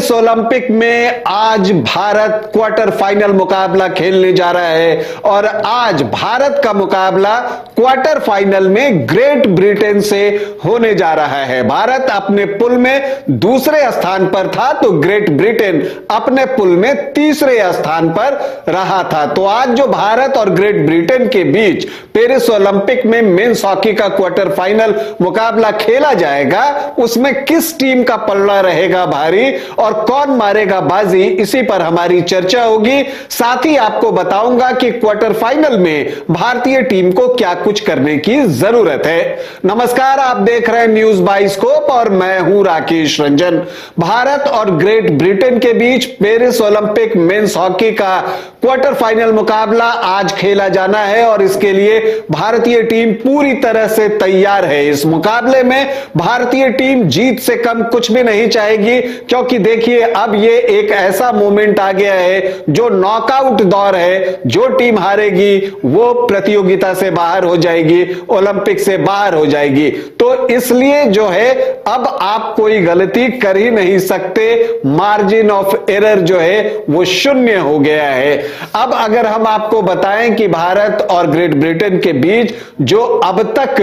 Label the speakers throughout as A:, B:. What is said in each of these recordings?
A: Paris Olympic में आज Bharat quarter final मुकाबला खेलने जा रहा है और आज भारत का मुकाबला क्वार्टर फाइनल में ग्रेट ब्रिटेन से होने जा रहा है। भारत अपने पुल में दूसरे स्थान पर था तो ग्रेट ब्रिटेन अपने पुल में तीसरे स्थान पर रहा था। तो आज जो भारत और ग्रेट ब्रिटेन के बीच पेरिस ओलंपिक में मेंस हॉकी का क्वार्टर फाइनल मुकाबला खेला जाएगा, उसमें किस टीम का पलड़ा रहेगा भारी और कौन मारेगा बाजी, इसी पर हमारी चर्चा होगी। साथ ही आपको बताऊंगा कि क्वार्टर फाइनल में भारतीय टीम को क्या कुछ करने की जरूरत है। नमस्कार, आप देख रहे हैं न्यूज बाइस्कोप और मैं हूं राकेश रंजन। भारत और ग्रेट ब्रिटेन के बीच पेरिस ओलंपिक मेंस हॉकी का क्वार्टर फाइनल मुकाबला आज खेला जाना है और इसके लिए भारतीय टीम पूरी तरह से तैयार है। इस मुकाबले में भारतीय टीम जीत से कम कुछ भी नहीं चाहेगी, क्योंकि देखिए अब ये एक ऐसा मोमेंट आ गया है जो नॉकआउट दौर है। जो टीम हारेगी वो प्रतियोगिता से बाहर हो जाएगी, ओलंपिक से बाहर हो जाएगी। तो इसलिए जो है अब आप कोई गलती कर ही नहीं सकते, मार्जिन ऑफ एरर जो है वो शून्य हो गया है। अब अगर हम आपको बताएं कि भारत और ग्रेट ब्रिटेन के बीच जो अब तक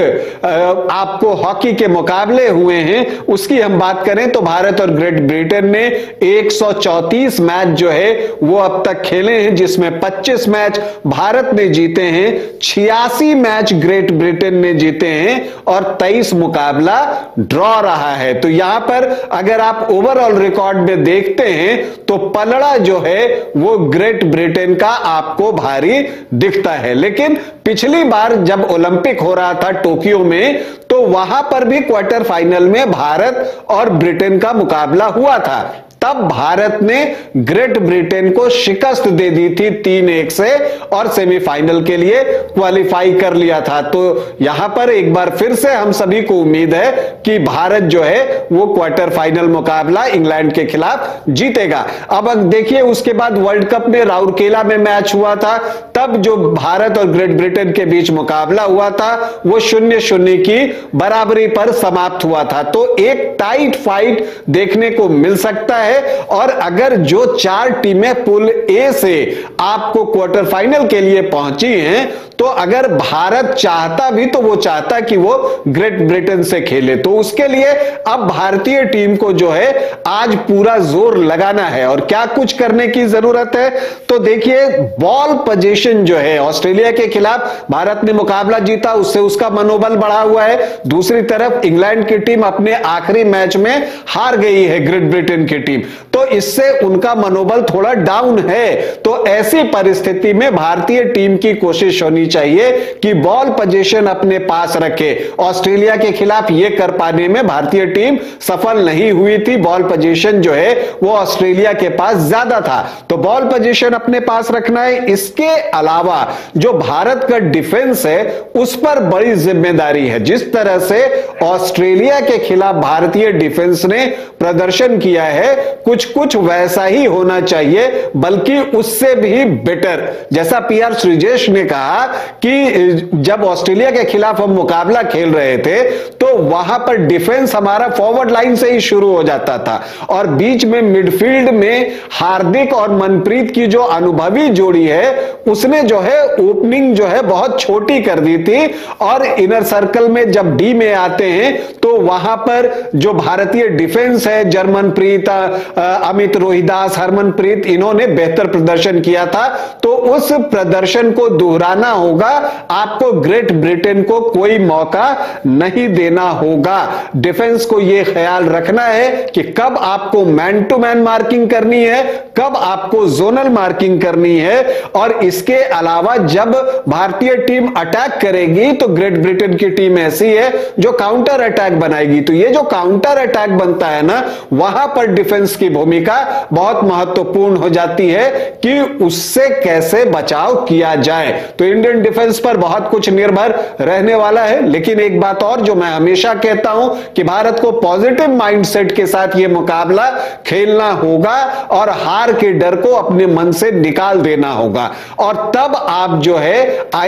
A: आपको हॉकी के मुकाबले हुए हैं उसकी हम बात करें तो भारत और ग्रेट ब्रिटेन ने 134 मैच जो है वो अब तक खेले हैं, जिसमें 25 मैच भारत ने जीते हैं, 86 मैच ग्रेट ब्रिटेन ने जीते हैं और 23 मुकाबला ड्रॉ रहा है। तो यहां पर अगर आप ओवरऑल रिकॉर्ड में देखते हैं तो पलड़ा जो है वो ग्रेट ब्रिटेन का आपको भारी दिखता है। लेकिन पिछली बार जब ओलंपिक हो रहा था टोक्यो में तो वहां पर भी क्वार्टर फाइनल में भारत और ब्रिटेन का मुकाबला हुआ था। तब भारत ने ग्रेट ब्रिटेन को शिकस्त दे दी थी 3-1 से और सेमीफाइनल के लिए क्वालिफाई कर लिया था। तो यहां पर एक बार फिर से हम सभी को उम्मीद है कि भारत जो है वो क्वार्टर फाइनल मुकाबला इंग्लैंड के खिलाफ जीतेगा। अब देखिए उसके बाद वर्ल्ड कप में राउरकेला में मैच हुआ था, तब जो भारत और ग्रेट ब्रिटेन के बीच मुकाबला हुआ था वो 0-0 की बराबरी पर समाप्त हुआ था। तो एक टाइट फाइट देखने को मिल सकता है और अगर जो 4 टीमें पुल ए से आपको क्वार्टर फाइनल के लिए पहुंची हैं तो अगर भारत चाहता भी तो वो चाहता कि वो ग्रेट ब्रिटेन से खेले। तो उसके लिए अब भारतीय टीम को जो है आज पूरा जोर लगाना है और क्या कुछ करने की जरूरत है। तो देखिए बॉल पोजीशन जो है, ऑस्ट्रेलिया के खिलाफ भारत ने मुकाबला जीता, उससे उसका मनोबल बढ़ा हुआ है। दूसरी तरफ इंग्लैंड की टीम अपने आखिरी मैच में हार गई है ग्रेट ब्रिटेन की टीम, तो इससे उनका मनोबल थोड़ा डाउन है। तो ऐसी परिस्थिति में भारतीय टीम की कोशिश होनी चाहिए कि बॉल पोजीशन अपने पास रखे। ऑस्ट्रेलिया के खिलाफ यह कर पाने में भारतीय टीम सफल नहीं हुई थी, बॉल पोजीशन जो है वो ऑस्ट्रेलिया के पास ज्यादा था। तो बॉल पोजीशन अपने पास रखना है। इसके अलावा जो भारत का डिफेंस है उस पर बड़ी जिम्मेदारी है। जिस तरह से ऑस्ट्रेलिया के खिलाफ भारतीय डिफेंस ने प्रदर्शन किया है कुछ वैसा ही होना चाहिए, बल्कि उससे भी बेटर। जैसा पीआर श्रीजेश ने कहा कि जब ऑस्ट्रेलिया के खिलाफ हम मुकाबला खेल रहे थे तो वहां पर डिफेंस हमारा फॉरवर्ड लाइन से ही शुरू हो जाता था और बीच में मिडफील्ड में हार्दिक और मनप्रीत की जो अनुभवी जोड़ी है उसने जो है ओपनिंग जो है बहुत छोटी कर दी थी और इनर सर्कल में जब डी में आते हैं तो वहां पर जो भारतीय डिफेंस है, जर्मनप्रीत, अमित रोहिदास, हरमनप्रीत, इन्होंने बेहतर प्रदर्शन किया था। तो उस प्रदर्शन को दोहराना होगा, आपको ग्रेट ब्रिटेन को कोई मौका नहीं देना होगा। डिफेंस को यह ख्याल रखना है कि कब आपको मैन टू मैन मार्किंग करनी है, कब आपको जोनल मार्किंग करनी है। और इसके अलावा जब भारतीय टीम अटैक करेगी तो ग्रेट ब्रिटेन की टीम ऐसी है जो काउंटर अटैक बनाएगी। तो ये जो काउंटर अटैक बनता है ना, वहां पर डिफेंस की भूमिका बहुत महत्वपूर्ण हो जाती है कि उससे कैसे बचाव किया जाए। तो इंडियन डिफेंस पर बहुत कुछ निर्भर रहने वाला है। लेकिन एक बात और जो मैं हमेशा कहता हूं कि भारत को पॉजिटिव माइंडसेट के साथ यह मुकाबला खेलना होगा और हार के डर को अपने मन से निकाल देना होगा और तब आप जो है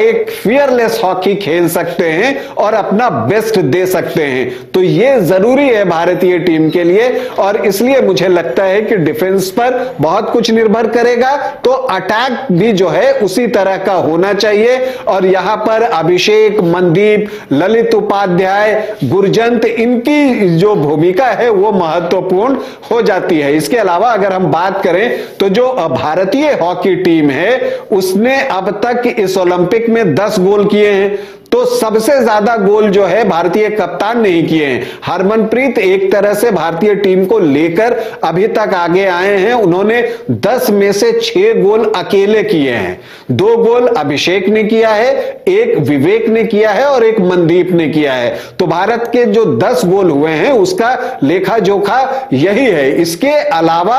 A: एक फियरलेस हॉकी खेल सकते हैं और अपना बेस्ट दे सकते हैं। तो यह जरूरी है भारतीय टीम के लिए और इसलिए मुझे लगता है कि डिफेंस पर बहुत कुछ निर्भर करेगा, तो अटैक भी जो है उसी तरह का होना चाहिए। और यहां पर अभिषेक, मनदीप, ललित उपाध्याय, गुरजंत, इनकी जो भूमिका है वो महत्वपूर्ण हो जाती है। इसके अलावा अगर हम बात करें तो जो भारतीय हॉकी टीम है उसने अब तक इस ओलंपिक में 10 गोल किए हैं, तो सबसे ज्यादा गोल जो है भारतीय कप्तान ने ही किए हैं। हरमनप्रीत एक तरह से भारतीय टीम को लेकर अभी तक आगे आए हैं। उन्होंने 10 में से 6 गोल अकेले किए हैं। 2 गोल अभिषेक ने किया है, 1 विवेक ने किया है और 1 मनदीप ने किया है। तो भारत के जो 10 गोल हुए हैं उसका लेखा जोखा यही है। इसके अलावा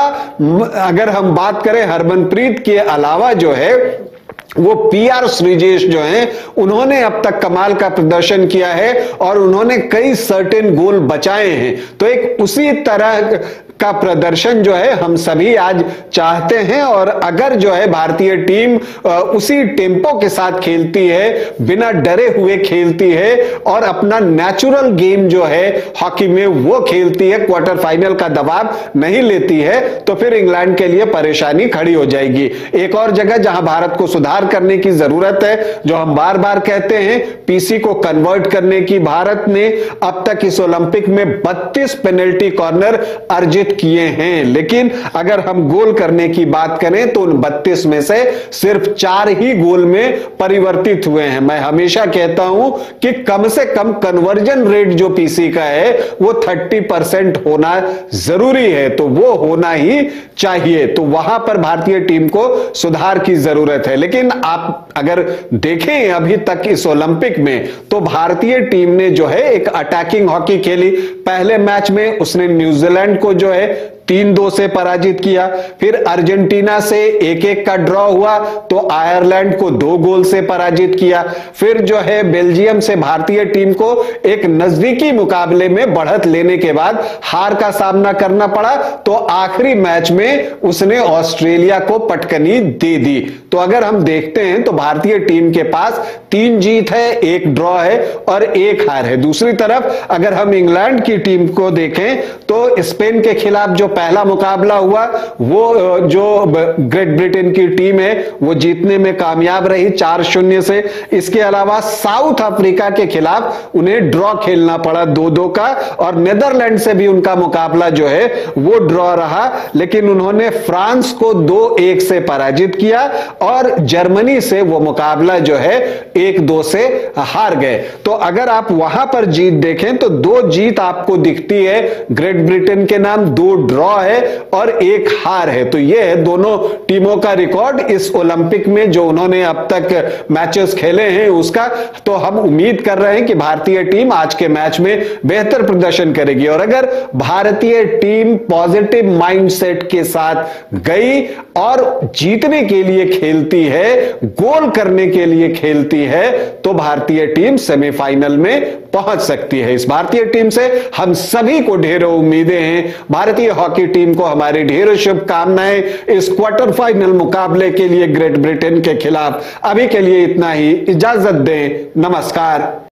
A: अगर हम बात करें हरमनप्रीत के अलावा जो है वो पीआर श्रीजेश जो हैं उन्होंने अब तक कमाल का प्रदर्शन किया है और उन्होंने कई सर्टेन गोल बचाए हैं। तो एक उसी तरह का प्रदर्शन जो है हम सभी आज चाहते हैं। और अगर जो है भारतीय टीम उसी टेम्पो के साथ खेलती है, बिना डरे हुए खेलती है और अपना नेचुरल गेम जो है हॉकी में वो खेलती है, क्वार्टर फाइनल का दबाव नहीं लेती है, तो फिर इंग्लैंड के लिए परेशानी खड़ी हो जाएगी। एक और जगह जहां भारत को सुधार करने की जरूरत है, जो हम बार बार कहते हैं, पीसी को कन्वर्ट करने की। भारत ने अब तक इस ओलंपिक में 32 पेनल्टी कॉर्नर अर्जित किए हैं, लेकिन अगर हम गोल करने की बात करें तो उन 32 में से सिर्फ 4 ही गोल में परिवर्तित हुए हैं। मैं हमेशा कहता हूं कि कम से कम कन्वर्जन रेट जो पीसी का है वो 30% होना जरूरी है, तो वो होना ही चाहिए। तो वहां पर भारतीय टीम को सुधार की जरूरत है। लेकिन आप अगर देखें अभी तक इस ओलंपिक में, तो भारतीय टीम ने जो है एक अटैकिंग हॉकी खेली। पहले मैच में उसने न्यूजीलैंड को जो है 3-2 से पराजित किया, फिर अर्जेंटीना से 1-1 का ड्रॉ हुआ तो आयरलैंड को 2 गोल से पराजित किया, फिर जो है बेल्जियम से भारतीय टीम को एक नजदीकी मुकाबले में बढ़त लेने के बाद हार का सामना करना पड़ा, तो आखिरी मैच में उसने ऑस्ट्रेलिया को पटकनी दे दी। तो अगर हम देखते हैं तो भारतीय टीम के पास 3 जीत है, 1 ड्रॉ है और 1 हार है। दूसरी तरफ अगर हम इंग्लैंड की टीम को देखें तो स्पेन के खिलाफ जो पहला मुकाबला हुआ वो जो ग्रेट ब्रिटेन की टीम है वो जीतने में कामयाब रही 4-0 से। इसके अलावा साउथ अफ्रीका के खिलाफ उन्हें ड्रॉ खेलना पड़ा 2-2 का, और नीदरलैंड से भी उनका मुकाबला जो है वो ड्रॉ रहा, लेकिन उन्होंने फ्रांस को 2-1 से पराजित किया और जर्मनी से वो मुकाबला जो है 1-2 से हार गए। तो अगर आप वहां पर जीत देखें तो 2 जीत आपको दिखती है ग्रेट ब्रिटेन के नाम, 2 ड्रॉ है और 1 हार है। तो ये है दोनों टीमों का रिकॉर्ड इस ओलंपिक में जो उन्होंने अब तक मैचेस खेले हैं उसका। तो हम उम्मीद कर रहे हैं कि भारतीय टीम आज के मैच में बेहतर प्रदर्शन करेगी। और अगर भारतीय टीम पॉजिटिव माइंडसेट के साथ गई और जीतने के लिए खेलती है, गोल करने के लिए खेलती है, तो भारतीय टीम सेमीफाइनल में पहुंच सकती है। इस भारतीय टीम से हम सभी को ढेरों उम्मीदें हैं। भारतीय हॉकी टीम को हमारी ढेरों शुभकामनाएं इस क्वार्टर फाइनल मुकाबले के लिए ग्रेट ब्रिटेन के खिलाफ। अभी के लिए इतना ही, इजाजत दें, नमस्कार।